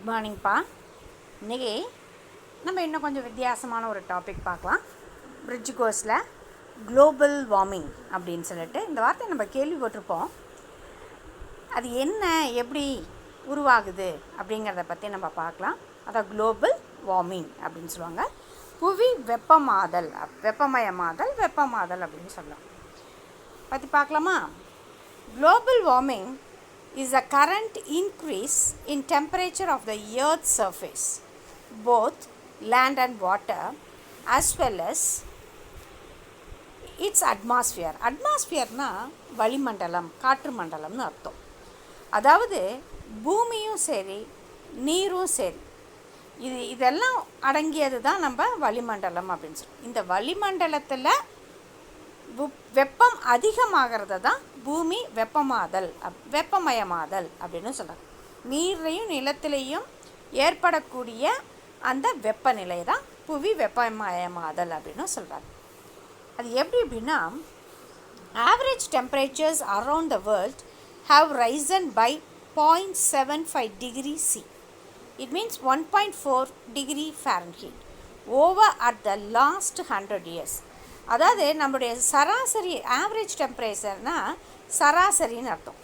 Good மார்னிங்ப்பா. இன்றைக்கி நம்ம இன்னும் கொஞ்சம் வித்தியாசமான ஒரு டாபிக் பார்க்கலாம். பிரிட்ஜ் கோர்ஸில் குளோபல் வார்மிங் அப்படின்னு சொல்லிட்டு இந்த வார்த்தை நம்ம கேள்விப்பட்டிருப்போம். அது என்ன, எப்படி உருவாகுது அப்படிங்கிறத பற்றி நம்ம பார்க்கலாம். அதான் குளோபல் வார்மிங் அப்படின்னு சொல்லுவாங்க. புவி வெப்பமயமாதல் அப்படின்னு சொல்லலாம். பற்றி பார்க்கலாமா? Global warming is a current increase in temperature of the earth's surface, both land and water, as well as its atmosphere. அட்மாஸ்பியர்னா வளிமண்டலம், காற்று மண்டலம்னு அர்த்தம். அதாவது பூமியும் சரி நீரும் சரி இதெல்லாம் அடங்கியது தான் நம்ம வளிமண்டலம் அப்படின்னு சொல்லுவோம். இந்த வளிமண்டலத்தில் வெப்பம் அதிகமாகிறது தான் பூமி வெப்பமயமாதல் அப்படின்னு சொல்கிறாங்க. நீரையும் நிலத்திலையும் ஏற்படக்கூடிய அந்த வெப்பநிலை தான் புவி வெப்பமயமாதல் அப்படின்னு சொல்கிறாங்க. அது எப்படி அப்படின்னா, average temperatures around the world have risen by 0.75 degree C. It means 1.4 degree Fahrenheit over at the last 100 years. அதாவது நம்முடைய சராசரி ஆவரேஜ் டெம்பரேச்சர்னால் சராசரின்னு அர்த்தம்.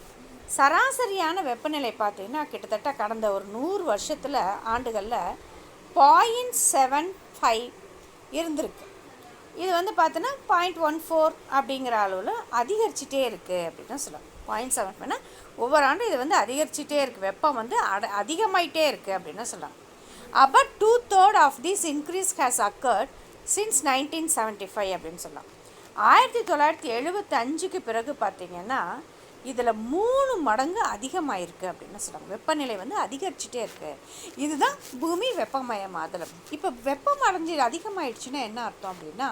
சராசரியான வெப்பநிலை பார்த்திங்கன்னா கிட்டத்தட்ட கடந்த ஒரு 100 வருஷத்தில் ஆண்டுகளில் 0.75 இருந்திருக்கு. இது பார்த்தோன்னா 0.14 அப்படிங்கிற அளவில் அதிகரிச்சிட்டே இருக்குது அப்படின்னு சொல்லலாம். 0.75 ஒவ்வொரு ஆண்டும் இது அதிகரிச்சிட்டே இருக்குது. வெப்பம் அதிகமாயிட்டே இருக்குது அப்படின்னு சொல்லலாம். About 2/3 of this increase has occurred since 1975 அப்படின்னு சொல்லலாம். 1975க்கு பிறகு பார்த்திங்கன்னா இதில் 3 மடங்கு அதிகமாயிருக்கு அப்படின்னு சொல்கிறாங்க. வெப்பநிலை அதிகரிச்சிட்டே இருக்குது. இதுதான் பூமி வெப்பமயமாதல். இப்போ வெப்பம் அதிகமாகிடுச்சுன்னா என்ன அர்த்தம் அப்படின்னா,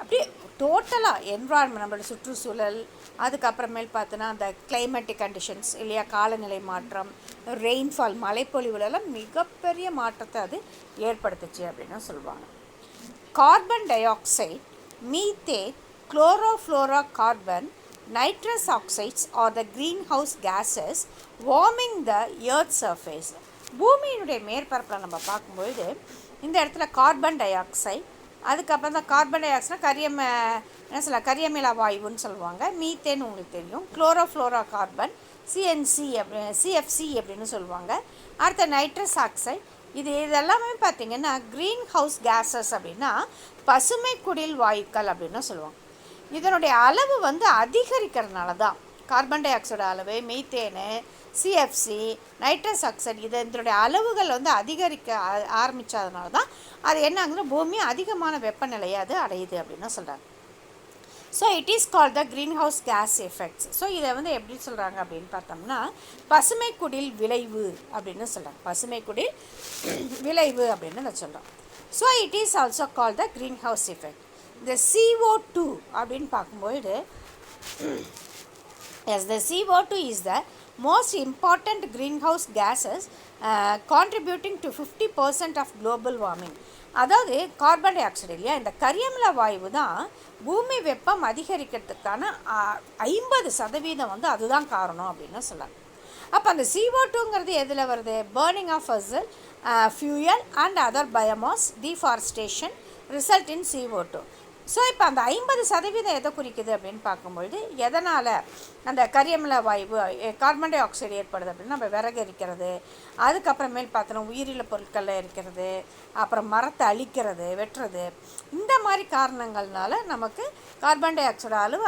அப்படியே டோட்டலாக என்விரான்மெண்ட், நம்மளோட சுற்றுச்சூழல், அதுக்கப்புறமேல் பார்த்தோன்னா அந்த கிளைமேட்டிக் கண்டிஷன்ஸ் இல்லையா, காலநிலை மாற்றம், ரெயின்ஃபால், மழைப்பொழிவுலலாம் மிகப்பெரிய மாற்றத்தை அது ஏற்படுத்துச்சு அப்படின்னு சொல்லுவாங்க. Carbon di oxide, methane, chlorofluorocarbon, nitrous oxides are the greenhouse gases warming the earth's surface. பூமியினுடைய மேற்பரப்பில் நம்ம பார்க்கும்பொழுது இந்த இடத்துல கார்பன் டை ஆக்சைடு, அதுக்கப்புறம் தான் கார்பன் டை ஆக்சைட்னா கரியமிலா வாயுன்னு சொல்லுவாங்க. மீத்தேன் உங்களுக்கு தெரியும். குளோரோஃப்ளோரோகார்பன், சிஎஃப்சி அப்படின்னு சொல்லுவாங்க. அடுத்த நைட்ரஸ் ஆக்சைடு. இதெல்லாமே பார்த்திங்கன்னா க்ரீன் ஹவுஸ் கேஸஸ் அப்படின்னா பசுமை குடில் வாயுக்கள் அப்படின்னு சொல்லுவாங்க. இதனுடைய அளவு அதிகரிக்கிறதுனால தான் கார்பன் டை ஆக்சைடு அளவு, மீத்தேனு, சிஎஃப்சி, நைட்ரஸ் ஆக்சைடு இதனுடைய அளவுகள் அதிகரிக்க ஆரம்பித்ததுனால தான் அது என்ன ஆகுதுன்னா பூமி அதிகமான வெப்பநிலையை அது அடையுது அப்படின்னு சொல்கிறாங்க. So it is called the green house case effects. So இதை எப்படி சொல்கிறாங்க அப்படின்னு பார்த்தோம்னா பசுமை குடில் விளைவு அப்படின்னு சொல்கிறாங்க. பசுமை குடில் விளைவு அப்படின்னு நான் சொல்கிறோம். So it is also called the green house effect. இந்த CO2 அப்படின்னு பார்க்கும்பொழுது the CO2 is the most important greenhouse gases contributing to 50% of global warming. அதாவது கார்பன் டை ஆக்சைடு இல்லையா, இந்த கரியமில வாயு தான் பூமி வெப்பம் அதிகரிக்கிறதுக்கான 50% அதுதான் காரணம் அப்படின்னு சொல்லலாம். அப்போ அந்த CO2ங்கிறது எதில் வருது? Burning of fossil fuel and other biomass deforestation result in CO2. So இப்போ அந்த 50% எதை குறிக்குது அப்படின்னு பார்க்கும்பொழுது, எதனால் அந்த கரியமில வாயு கார்பன் டை ஆக்சைடு ஏற்படுது அப்படின்னா நம்ம விறகு எரிக்கிறது, அதுக்கப்புறமேல் பார்த்தோன்னா உயிரில பொருட்களில் இருக்கிறது, அப்புறம் மரத்தை அழிக்கிறது, வெட்டுறது, இந்த மாதிரி காரணங்கள்னால நமக்கு கார்பன் டை ஆக்சைடு அளவு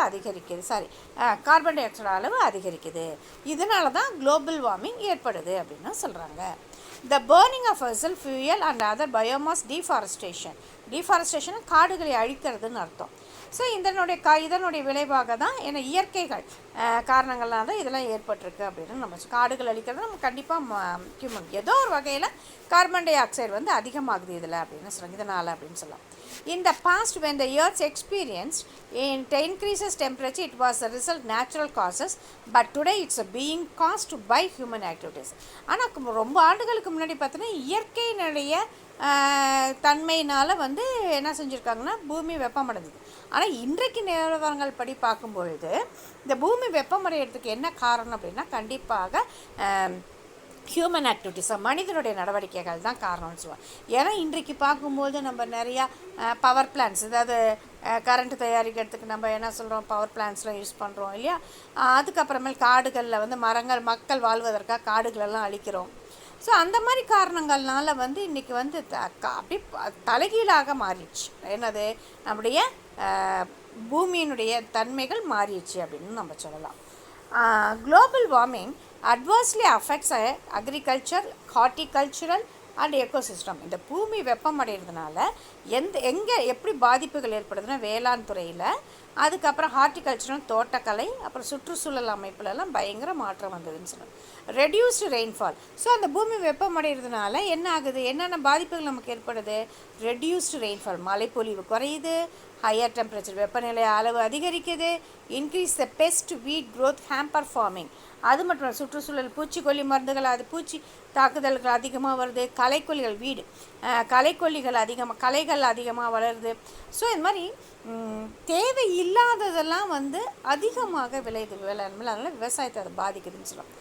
அதிகரிக்குது. இதனால தான் குளோபல் வார்மிங் ஏற்படுது அப்படின்னு சொல்கிறாங்க. The burning of fossil fuel and other biomass deforestation காடுகளை அழிக்கிறதுன்னு அர்த்தம். ஸோ இதனுடைய விளைவாக தான் இயற்கைகள் காரணங்கள்லாம் தான் இதெல்லாம் ஏற்பட்டிருக்கு அப்படின்னு நம்ம காடுகள் அழிக்கிறது நம்ம கண்டிப்பாக ஏதோ ஒரு வகையில் கார்பன் டை ஆக்சைடு அதிகமாகுது இதில் அப்படின்னு சொல்லுவாங்க. இதனால் அப்படின்னு சொல்லலாம். In the past, when the Earth experienced increases temperature, it was the result natural causes, but today it's being caused by human activities. ஆனால் ரொம்ப ஆண்டுகளுக்கு முன்னாடி பார்த்தோன்னா இயற்கையினுடைய தன்மையினால் என்ன செஞ்சுருக்காங்கன்னா பூமி வெப்பமடைஞ்சது. ஆனால் இன்றைக்கு நிலவரங்கள் படி பார்க்கும்பொழுது இந்த பூமி வெப்பமடைகிறதுக்கு என்ன காரணம் அப்படின்னா கண்டிப்பாக ஹியூமன் ஆக்டிவிட்டிஸ், மனிதனுடைய நடவடிக்கைகள் தான் காரணம்னு சொல்லுவாங்க. ஏன்னா இன்றைக்கு பார்க்கும்போது நம்ம நிறையா பவர் பிளான்ஸ், அதாவது கரண்ட்டு தயாரிக்கிறதுக்கு நம்ம என்ன சொல்கிறோம், பவர் பிளான்ஸ்லாம் யூஸ் பண்ணுறோம் இல்லையா. அதுக்கப்புறமேல் காடுகளில் வந்து மரங்கள், மக்கள் வாழ்வதற்காக காடுகளெல்லாம் அழிக்கிறோம். ஸோ அந்த மாதிரி காரணங்கள்னால வந்து இன்றைக்கி வந்து அப்படி தலைகீழாக மாறிடுச்சு. என்னது, நம்முடைய பூமியினுடைய தன்மைகள் மாறிடுச்சு அப்படின்னு நம்ம சொல்லலாம். Global warming adversely affects agriculture, horticultural and ecosystem. இந்த பூமி வெப்பமடைகிறதுனால எங்கே எப்படி பாதிப்புகள் ஏற்படுதுன்னா, வேளாண் துறையில், அதுக்கப்புறம் ஹார்டிகல்ச்சரல், தோட்டக்கலை, அப்புறம் சுற்றுச்சூழல் அமைப்புலலாம் பயங்கர மாற்றம் வந்ததுன்னு சொல்லணும். Reduced rainfall. ஸோ அந்த பூமி வெப்பமடைகிறதுனால என்ன ஆகுது, என்னென்ன பாதிப்புகள் நமக்கு ஏற்படுது? ரெடியூஸ்டு ரெயின்ஃபால், மழைப்பொழிவு குறையுது, ஹையர் டெம்பரேச்சர், வெப்பநிலை அளவு அதிகரிக்குது, இன்க்ரீஸ் த பெஸ்ட் வீட் க்ரோத், ஹேம்பர் ஃபார்மிங். அது மட்டும் சுற்றுச்சூழல், பூச்சிக்கொல்லி மருந்துகள், அது பூச்சி தாக்குதல்கள் அதிகமாக வருது, களைக்கொல்லிகள், வீடு களைக்கொல்லிகள் அதிகமாக, களைகள் அதிகமாக வளருது. ஸோ இது மாதிரி தேவையில்லாததெல்லாம் வந்து அதிகமாக விளையுது வேளாண்மையில். அதனால் விவசாயத்தை அதை பாதிக்குதுன்னு சொல்லலாம்.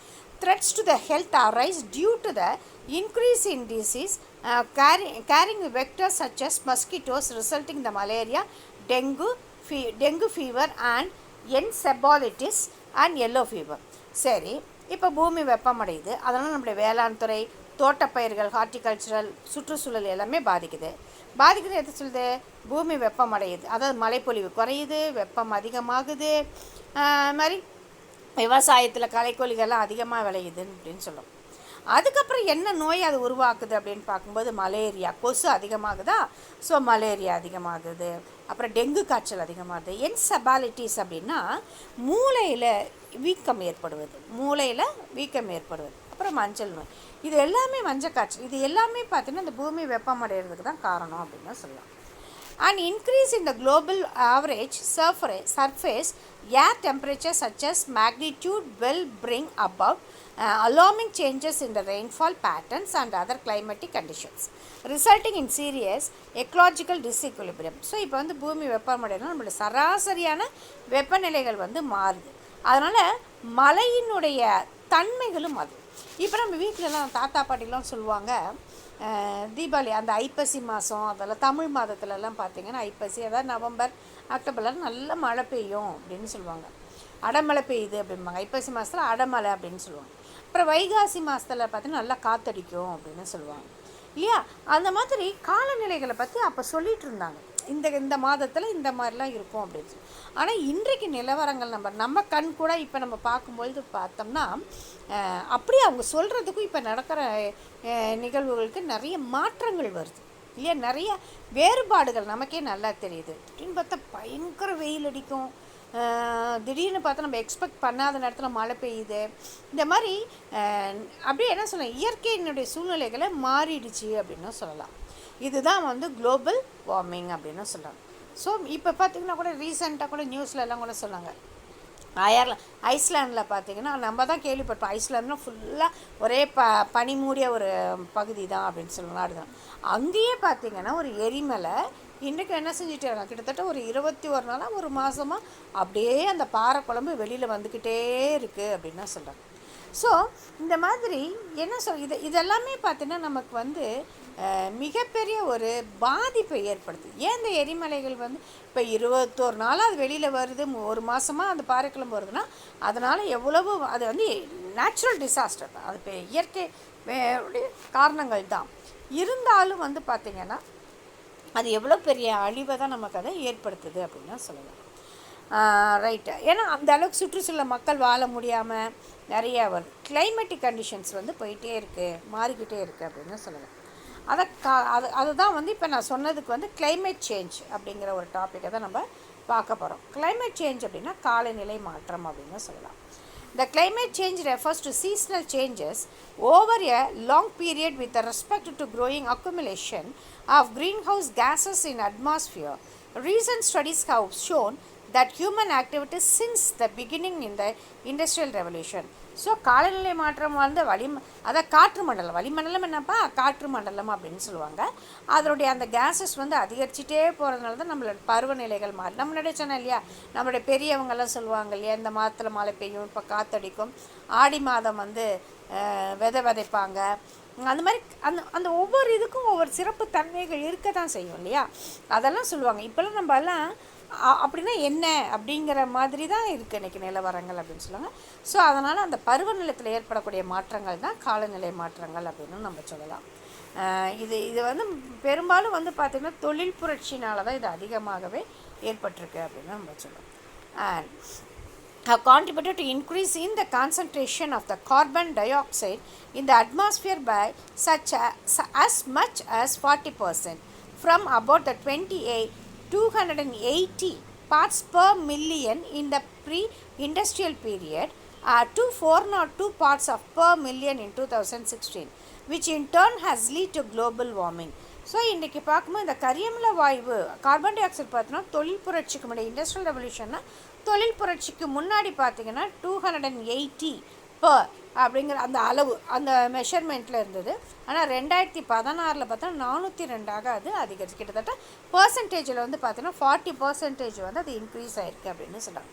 Threats to the health arise due to the increase in disease carrying vectors such as mosquitoes, resulting in the malaria, dengue fever and encephalitis and yellow fever. சரி, இப்போ பூமி வெப்பமடையுது, அதனால் நம்முடைய வேளாண் துறை, தோட்டப்பயிர்கள், ஹார்டிகல்ச்சரல், சுற்றுச்சூழல் எல்லாமே பாதிக்குது. எது சொல்லுது? பூமி வெப்பமடையுது, அதாவது மழைப்பொழிவு குறையுது, வெப்பம் அதிகமாகுது, மாதிரி விவசாயத்தில் களைக்கொல்லிகள்லாம் அதிகமாக விளையுதுன்னு அப்படின்னு சொல்லும். அதுக்கப்புறம் என்ன நோய் அது உருவாக்குது அப்படின்னு பார்க்கும்போது மலேரியா, கொசு அதிகமாகுதா, ஸோ மலேரியா அதிகமாகுது. அப்புறம் டெங்கு காய்ச்சல் அதிகமாகுது. என்செபாலிட்டிஸ் அப்படின்னா மூளையில் வீக்கம் ஏற்படுவது, அப்புறம் மஞ்சள் நோய், இது எல்லாமே மஞ்சள் காய்ச்சல், இது எல்லாமே பார்த்தீங்கன்னா இந்த பூமி வெப்பமடைகிறதுக்கு தான் காரணம் அப்படின்னு சொல்லலாம். An increase in the global average surface air temperature such as magnitude will bring about alarming changes in the rainfall patterns and other climatic conditions, resulting in serious ecological disequilibrium. So இப்போ வந்து பூமி வெப்பமடைனா நம்மளுடைய சராசரியான வெப்பநிலைகள் வந்து மாறுது. அதனால் மழையினுடைய தன்மைகளும் அது. இப்போ நம்ம வீட்டிலலாம் தாத்தா பாட்டிலாம் சொல்லுவாங்க, தீபாவளி அந்த ஐப்பசி மாதம், அதெல்லாம் தமிழ் மாதத்துலலாம் பார்த்திங்கன்னா ஐப்பசி, அதாவது நவம்பர் அக்டோபரில் நல்ல மழை பெய்யும் அப்படின்னு சொல்லுவாங்க. அடமழை பெய்யுது அப்படிம்பாங்க. ஐப்பசி மாதத்தில் அடமழை அப்படின்னு சொல்லுவாங்க. அப்புறம் வைகாசி மாதத்தில் பார்த்திங்கன்னா நல்லா காற்றடிக்கும் அப்படின்னு சொல்லுவாங்க இல்லையா. அந்த மாதிரி காலநிலைகளை பற்றி அப்போ சொல்லிகிட்டு இருந்தாங்க, இந்த மாதத்தில் இந்த மாதிரிலாம் இருக்கும் அப்படின்னு சொல்லி. ஆனால் இன்றைக்கு நிலவரங்கள் நம்ம கண் கூட இப்போ நம்ம பார்க்கும்பொழுது பார்த்தோம்னா அப்படியே அவங்க சொல்கிறதுக்கும் இப்போ நடக்கிற நிகழ்வுகளுக்கு நிறைய மாற்றங்கள் வருது இல்லையா. நிறைய வேறுபாடுகள் நமக்கே நல்லா தெரியுது. அப்படின்னு பார்த்தா பயங்கர வெயில் அடிக்கும், திடீர்னு பார்த்தா நம்ம எக்ஸ்பெக்ட் பண்ணாத நேரத்தில் மழை பெய்யுது. இந்த மாதிரி அப்படியே என்ன சொல்லலாம், இயற்கையினுடைய சூழ்நிலைகளை மாறிடுச்சு அப்படின்னு சொல்லலாம். இதுதான் வந்து குளோபல் வார்மிங் அப்படின்னு சொல்கிறாங்க. ஸோ இப்போ பார்த்திங்கன்னா கூட ரீசெண்டாக கூட நியூஸ்லலாம் கூட சொன்னாங்க, ஐஸ்லாண்டில் பார்த்திங்கன்னா நம்ம தான் கேள்விப்பட்டோம், ஐஸ்லாண்ட்னா ஃபுல்லாக ஒரே பனி மூடிய ஒரு பகுதி தான் அப்படின்னு சொல்லுவாங்க, நாடு தான். அங்கேயே பார்த்திங்கன்னா ஒரு எரிமலை இன்றைக்கு என்ன செஞ்சுட்டே இருக்காங்க, கிட்டத்தட்ட ஒரு 21 நாளாக ஒரு மாதமாக அப்படியே அந்த பாறை குழம்பு வெளியில் வந்துக்கிட்டே இருக்குது அப்படின்னு தான் சொல்கிறாங்க. ஸோ இந்த மாதிரி என்ன இதெல்லாமே பார்த்தீங்கன்னா நமக்கு வந்து மிகப்பெரிய ஒரு பாதிப்பை ஏற்படுத்துது. ஏன் இந்த எரிமலைகள் வந்து இப்போ 21 நாளாக அது வெளியில் வருது, ஒரு மாதமாக அந்த பாறைக்கிழம்பு வருதுன்னா அதனால் எவ்வளவு அது வந்து நேச்சுரல் டிசாஸ்டர் தான், அது இப்போ இயற்கை காரணங்கள் தான். இருந்தாலும் வந்து பார்த்திங்கன்னா அது எவ்வளோ பெரிய அழிவை தான் நமக்கு அதை ஏற்படுத்துது அப்படின்னு தான் சொல்லலாம். ரைட்டு. ஏன்னா அந்த அளவுக்கு சுற்றுச்சூழல் மக்கள் வாழ முடியாமல் நிறையா வருது. கிளைமேட்டிக் கண்டிஷன்ஸ் வந்து போயிட்டே இருக்குது, மாறிக்கிட்டே இருக்குது அப்படின்னு சொல்லலாம். அதுதான் வந்து இப்போ நான் சொன்னதுக்கு வந்து கிளைமேட் சேஞ்ச் அப்படிங்கிற ஒரு டாப்பிக்கை தான் நம்ம பார்க்க போகிறோம். கிளைமேட் சேஞ்ச் அப்படின்னா காலநிலை மாற்றம் அப்படின்னு சொல்லலாம். The climate change refers to seasonal changes over a long period with respect to growing accumulation of greenhouse gases in atmosphere. Recent studies have shown that human activities since the beginning in the industrial revolution. So காலநிலை மாற்றம் வந்து அதான் காற்று மண்டலம், வளிமண்டலம் என்னப்பா காற்று மண்டலம் அப்படின்னு சொல்லுவாங்க. அதனுடைய அந்த கேஸஸ் வந்து அதிகரிச்சுட்டே போகிறதுனால தான் நம்மளோட பருவநிலைகள் மாறி. நம்மளுடைய சொன்னோம் இல்லையா, நம்மளுடைய பெரியவங்கெல்லாம் சொல்லுவாங்க இல்லையா, இந்த மாதத்தில் மழை பெய்யும், இப்போ காற்றடிக்கும், ஆடி மாதம் வந்து விதை விதைப்பாங்க. அந்த மாதிரி அந்த அந்த ஒவ்வொரு இதுக்கும் ஒவ்வொரு சிறப்பு தன்மைகள் இருக்க தான் செய்யும் இல்லையா, அதெல்லாம் சொல்லுவாங்க. இப்போல்லாம் நம்ம எல்லாம் அப்படின்னா என்ன அப்படிங்கிற மாதிரி தான் இருக்குது இன்றைக்கி நிலவரங்கள் அப்படின்னு சொல்லுவாங்க. ஸோ அதனால் அந்த பருவநிலத்தில் ஏற்படக்கூடிய மாற்றங்கள் தான் காலநிலை மாற்றங்கள் அப்படின்னு நம்ம சொல்லலாம். இது இது வந்து பெரும்பாலும் வந்து பார்த்திங்கன்னா தொழில் புரட்சினால தான் இது அதிகமாகவே ஏற்பட்டிருக்கு அப்படின்னு நம்ம சொல்லலாம். And have contributed to increase in the concentration of the carbon dioxide in the atmosphere by as much as 40%, from about the 280 parts per million in the pre-industrial period to 402 parts per million in 2016, which in turn has led to global warming. So இன்றைக்கி பார்க்கும்போது இந்த கரியமில வாயு carbon di oxide பார்த்தீங்கன்னா தொழில் புரட்சிக்கு முன்னாடி industrial ரெவல்யூஷன்னா தொழில் புரட்சிக்கு முன்னாடி பார்த்திங்கன்னா 280 பர் அப்படிங்கிற அந்த அளவு அந்த மெஷர்மெண்ட்டில் இருந்தது. ஆனால் 2016 பார்த்தா 402 அது அதிகரிச்சு கிட்டத்தட்ட பர்சன்டேஜில் வந்து பார்த்தீங்கன்னா 40% வந்து அது இன்க்ரீஸ் ஆகிருக்கு அப்படின்னு சொல்கிறாங்க.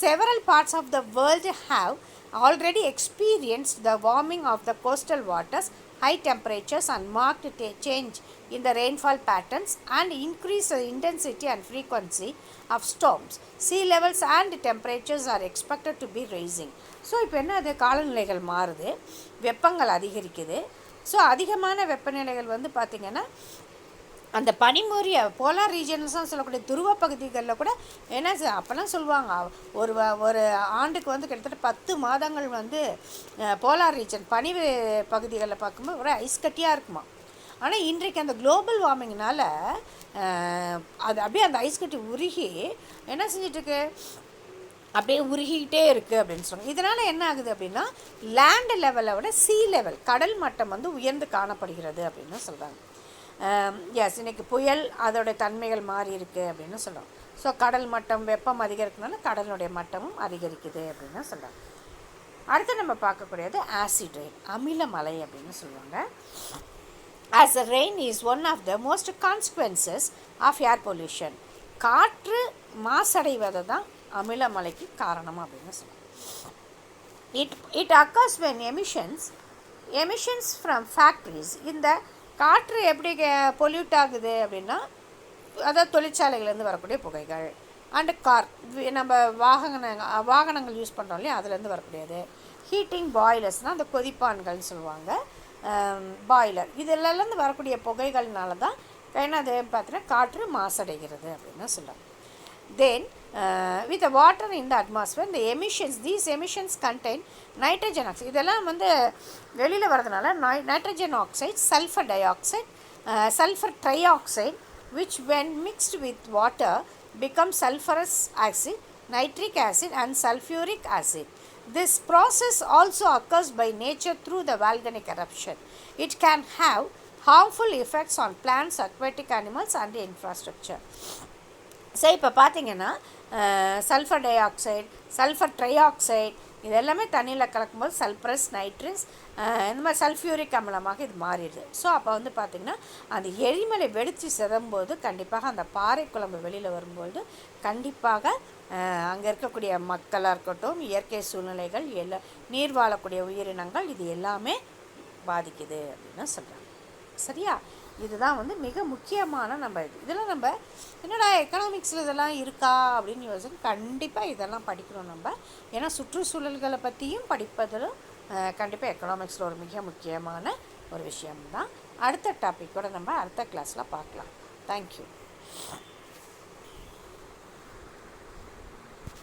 Several parts of the world have already experienced the warming of the coastal waters, high temperatures and marked change in the rainfall patterns and increase the intensity and frequency of storms. Sea levels and temperatures are expected to be rising. So இப்போ என்ன, அது காலநிலைகள் மாறுது, வெப்பங்கள் அதிகரிக்குது. So அதிகமான வெப்பநிலைகள் வந்து பார்த்திங்கன்னா அந்த பனிமூரிய polar ரீஜன்ஸ்லாம் சொல்லக்கூடிய துருவ பகுதிகளில் கூட என்ன அப்போல்லாம் சொல்லுவாங்க, ஒரு ஆண்டுக்கு வந்து கிட்டத்தட்ட 10 மாதங்கள் வந்து போலார் ரீஜன் பனி பகுதிகளில் பார்க்கும்போது ஒரு ஐஸ் கட்டியாக இருக்குமா. ஆனால் இன்றைக்கு அந்த குளோபல் வார்மிங்னால் அது அப்படியே அந்த ஐஸ் கட்டி உருகி என்ன செஞ்சிட்ருக்கு, அப்படியே உருகிக்கிட்டே இருக்குது அப்படின்னு சொல்லுவாங்க. இதனால் என்ன ஆகுது அப்படின்னா லேண்ட் லெவலை விட சீ லெவல் கடல் மட்டம் வந்து உயர்ந்து காணப்படுகிறது அப்படின்னு சொல்கிறாங்க. எஸ், இன்றைக்கி புயல் அதோடைய தன்மைகள் மாறி இருக்குது அப்படின்னு சொல்கிறோம். ஸோ கடல் மட்டம் வெப்பம் அதிகரிக்கிறதுனால கடலுடைய மட்டமும் அதிகரிக்குது அப்படின்னு சொல்கிறாங்க. அடுத்து நம்ம பார்க்கக்கூடியது ஆசிட் ரெயின், அமில மழை அப்படின்னு சொல்லுவாங்க. As the rain is one of the most consequences of air pollution, காற்று மாசடைவதை தான் அமில மழைக்கு காரணம் அப்படின்னு சொல்லுவாங்க. It occurs when emissions from factories, இந்த காற்று எப்படி பொல்யூட் ஆகுது அப்படின்னா அதாவது தொழிற்சாலைகள்லேருந்து வரக்கூடிய புகைகள் அண்டு கார் நம்ம வாகனங்கள் யூஸ் பண்ணுறோம் இல்லையா, அதுலேருந்து வரக்கூடியது. ஹீட்டிங் பாய்லர்ஸ்னால் அந்த கொதிப்பான்கள்னு சொல்லுவாங்க, பாய்லர் இதெல்லாம் வரக்கூடிய புகைகள்னால தான் என்னது பார்த்தீங்கன்னா காற்று மாசடைகிறது அப்படின்னு சொல்லுவாங்க. Then with the water in the atmosphere, these emissions contain nitrogen oxide. இதெல்லாம் வந்து வெளியில் வரதுனால nitrogen oxide, sulfur dioxide, sulfur trioxide, which when mixed with water becomes sulfurous acid, nitric acid and sulfuric acid. This process also occurs by nature through the volcanic eruption. It can have harmful effects on plants, aquatic animals and infrastructure. So இப்போ பார்த்திங்கன்னா sulphur di oxide, sulphur trioxide இதெல்லாமே தண்ணியில் கலக்கும்போது sulphurous, nitrous இந்த மாதிரி sulphuric அமிலமாக இது மாறிடுது. So அப்போ வந்து பார்த்திங்கன்னா அந்த எரிமலை வெடித்து செதம்போது கண்டிப்பாக அந்த பாறை குழம்பு வெளியில் வரும்போது கண்டிப்பாக அங்கே இருக்கக்கூடிய மக்களாக இருக்கட்டும், இயற்கை சூழ்நிலைகள் நீர் வாழக்கூடிய உயிரினங்கள் இது எல்லாமே பாதிக்குது அப்படின்னு சொல்கிறாங்க. சரியா, இதுதான் வந்து மிக முக்கியமான நம்ம இதெல்லாம் நம்ம என்னடா எக்கனாமிக்ஸில் இதெல்லாம் இருக்கா அப்படின்னு யோசிச்சு கண்டிப்பாக இதெல்லாம் படிக்கணும் நம்ம. ஏன்னா சுற்றுச்சூழல்களை பற்றியும் படிப்பதிலும் கண்டிப்பாக எக்கனாமிக்ஸில் ஒரு மிக முக்கியமான ஒரு விஷயம்தான். அடுத்த டாப்பிக்கோடு நம்ம அடுத்த கிளாஸில் பார்க்கலாம். தேங்க்யூ.